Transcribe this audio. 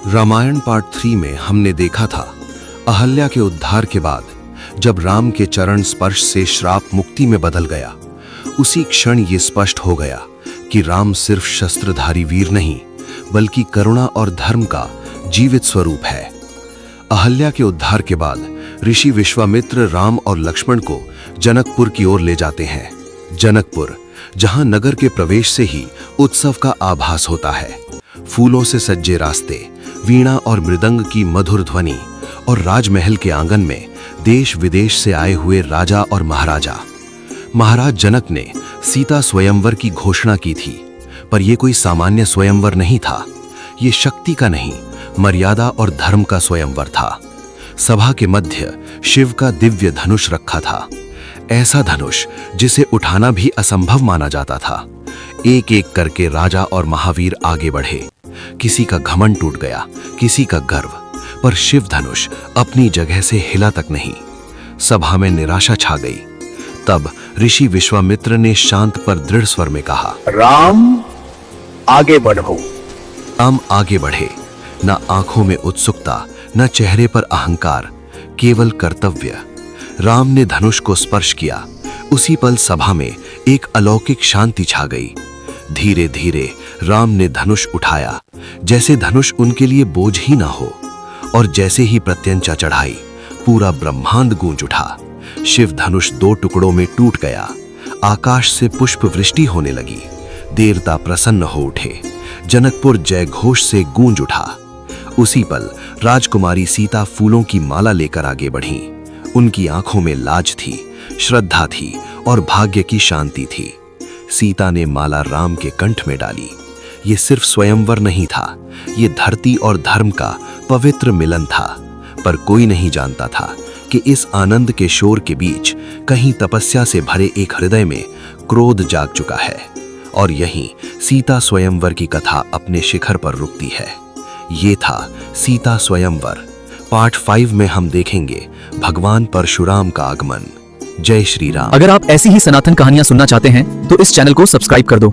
Ramayan part 3 में हमने देखा था अहल्या के उद्धार के बाद जब राम के चरण स्पर्श से श्राप मुक्ति में बदल गया, उसी क्षण ये स्पष्ट हो गया कि राम सिर्फ शस्त्रधारी वीर नहीं बल्कि करुणा और धर्म का जीवित स्वरूप है। अहल्या के उद्धार के बाद ऋषि विश्वामित्र राम और लक्ष्मण को जनकपुर की ओर ले जाते हैं। जनकपुर, जहां नगर के प्रवेश से ही उत्सव का आभास होता है। फूलों से सज्जे रास्ते, वीणा और मृदंग की मधुर ध्वनि और राजमहल के आंगन में देश विदेश से आए हुए राजा और महाराजा। महाराज जनक ने सीता स्वयंवर की घोषणा की थी, पर यह कोई सामान्य स्वयंवर नहीं था। ये शक्ति का नहीं, मर्यादा और धर्म का स्वयंवर था। सभा के मध्य शिव का दिव्य धनुष रखा था, ऐसा धनुष जिसे उठाना भी असंभव माना जाता था। एक एक करके राजा और महावीर आगे बढ़े। किसी का घमंड टूट गया, किसी का गर्व, पर शिव धनुष अपनी जगह से हिला तक नहीं। सभा में निराशा छा गई। तब ऋषि विश्वामित्र ने शांत पर दृढ़ स्वर में कहा, राम आगे बढ़ो। राम आगे बढ़े। न आंखों में उत्सुकता, न चेहरे पर अहंकार, केवल कर्तव्य। राम ने धनुष को स्पर्श किया। उसी पल सभा में एक अलौकिक शांति छा गई। धीरे धीरे राम ने धनुष उठाया, जैसे धनुष उनके लिए बोझ ही ना हो, और जैसे ही प्रत्यंचा चढ़ाई, पूरा ब्रह्मांड गूंज उठा। शिव धनुष 2 टुकड़ों में टूट गया। आकाश से पुष्प वृष्टि होने लगी। देवता प्रसन्न हो उठे। जनकपुर जय घोष से गूंज उठा। उसी पल राजकुमारी सीता फूलों की माला लेकर आगे बढ़ी। उनकी आंखों में लाज थी, श्रद्धा थी और भाग्य की शांति थी। सीता ने माला राम के कंठ में डाली। ये सिर्फ स्वयंवर नहीं था, ये धरती और धर्म का पवित्र मिलन था। पर कोई नहीं जानता था कि इस आनंद के शोर के बीच कहीं तपस्या से भरे एक हृदय में क्रोध जाग चुका है। और यहीं सीता स्वयंवर की कथा अपने शिखर पर रुकती है। ये था सीता स्वयंवर। पार्ट 5 में हम देखेंगे भगवान परशुराम का आगमन। जय श्री राम। अगर आप ऐसी ही सनातन कहानियां सुनना चाहते हैं तो इस चैनल को सब्सक्राइब कर दो